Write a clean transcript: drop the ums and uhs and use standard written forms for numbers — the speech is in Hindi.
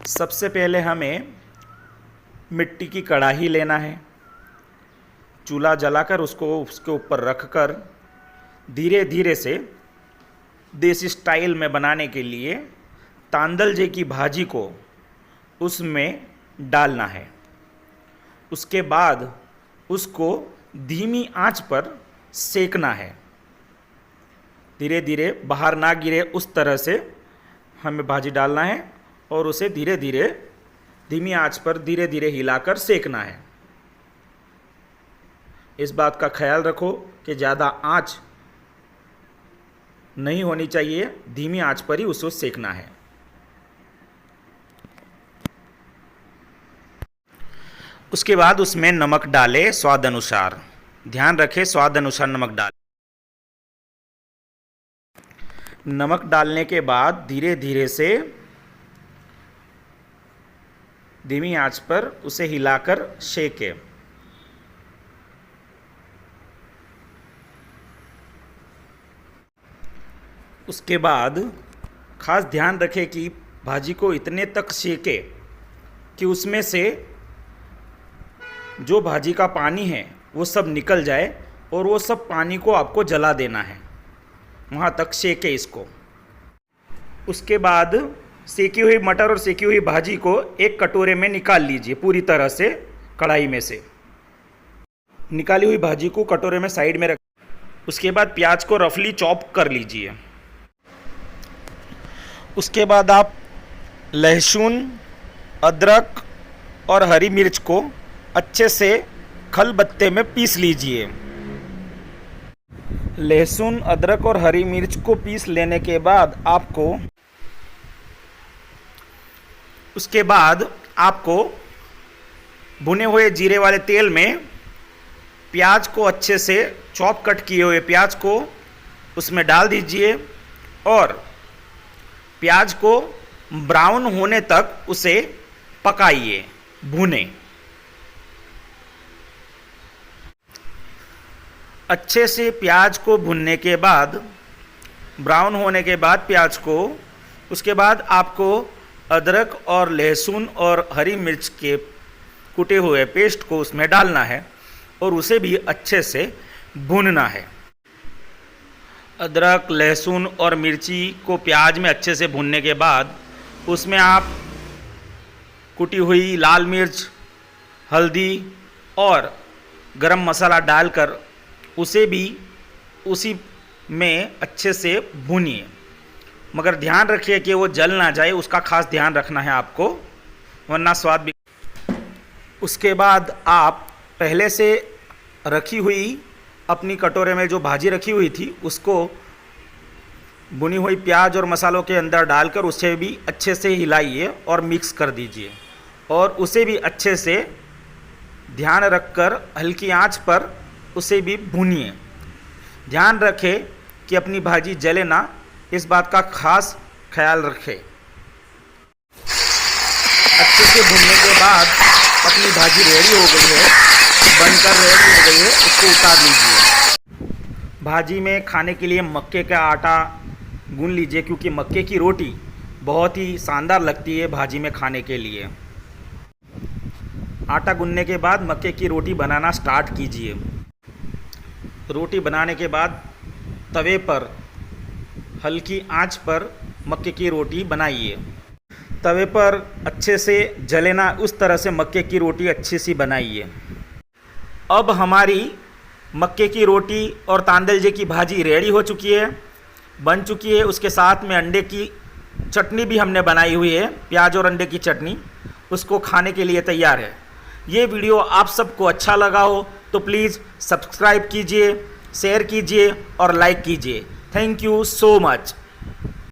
सबसे पहले हमें मिट्टी की कढ़ाई लेना है। चूल्हा जलाकर उसके ऊपर रखकर धीरे धीरे से देसी स्टाइल में बनाने के लिए तांदलजे की भाजी को उसमें डालना है। उसके बाद उसको धीमी आंच पर सेकना है। धीरे धीरे बाहर ना गिरे उस तरह से हमें भाजी डालना है और उसे धीरे धीरे धीमी आंच पर धीरे धीरे हिलाकर सेकना है। इस बात का ख्याल रखो कि ज़्यादा आंच नहीं होनी चाहिए, धीमी आंच पर ही उसको सेकना है। उसके बाद उसमें नमक डालें स्वाद अनुसार। ध्यान रखें स्वाद अनुसार नमक डालें। नमक डालने के बाद धीरे धीरे से धीमी आंच पर उसे हिलाकर सेकें। उसके बाद खास ध्यान रखें कि भाजी को इतने तक सेके कि उसमें से जो भाजी का पानी है वो सब निकल जाए और वो सब पानी को आपको जला देना है, वहाँ तक सेके इसको। उसके बाद सेकी हुई मटर और सेकी हुई भाजी को एक कटोरे में निकाल लीजिए। पूरी तरह से कढ़ाई में से निकाली हुई भाजी को कटोरे में साइड में रख। उसके बाद प्याज को रफली चॉप कर लीजिए। उसके बाद आप लहसुन, अदरक और हरी मिर्च को अच्छे से खलबत्ते में पीस लीजिए। लहसुन, अदरक और हरी मिर्च को पीस लेने के बाद आपको भुने हुए जीरे वाले तेल में प्याज को अच्छे से चॉप कट किए हुए प्याज को उसमें डाल दीजिए और प्याज को ब्राउन होने तक उसे पकाइए, भुने। अच्छे से प्याज को भुनने के बाद, ब्राउन होने के बाद प्याज को, उसके बाद आपको अदरक और लहसुन और हरी मिर्च के कुटे हुए पेस्ट को उसमें डालना है और उसे भी अच्छे से भूनना है। अदरक, लहसुन और मिर्ची को प्याज में अच्छे से भूनने के बाद उसमें आप कुटी हुई लाल मिर्च, हल्दी और गरम मसाला डालकर उसे भी उसी में अच्छे से भूनिए, मगर ध्यान रखिए कि वो जल ना जाए, उसका खास ध्यान रखना है आपको, वरना स्वाद भी। उसके बाद आप पहले से रखी हुई अपनी कटोरे में जो भाजी रखी हुई थी उसको भुनी हुई प्याज और मसालों के अंदर डालकर उसे भी अच्छे से हिलाइए और मिक्स कर दीजिए और उसे भी अच्छे से ध्यान रखकर हल्की आंच पर उसे भी भूनिए। ध्यान रखें कि अपनी भाजी जले ना, इस बात का खास ख्याल रखें। अच्छे से भूनने के बाद अपनी भाजी रेडी हो गई है, बनकर रेडी हो गई है, उसको उतार लीजिए। भाजी में खाने के लिए मक्के का आटा गूंद लीजिए, क्योंकि मक्के की रोटी बहुत ही शानदार लगती है भाजी में खाने के लिए। आटा गूंदने के बाद मक्के की रोटी बनाना स्टार्ट कीजिए। रोटी बनाने के बाद तवे पर हल्की आंच पर मक्के की रोटी बनाइए। तवे पर अच्छे से जले ना, उस तरह से मक्के की रोटी अच्छी सी बनाइए। अब हमारी मक्के की रोटी और तांदलजे की भाजी रेडी हो चुकी है, बन चुकी है। उसके साथ में अंडे की चटनी भी हमने बनाई हुई है, प्याज और अंडे की चटनी, उसको खाने के लिए तैयार है। ये वीडियो आप सबको अच्छा लगा हो तो प्लीज़ सब्सक्राइब कीजिए, शेयर कीजिए और लाइक कीजिए। Thank you so much.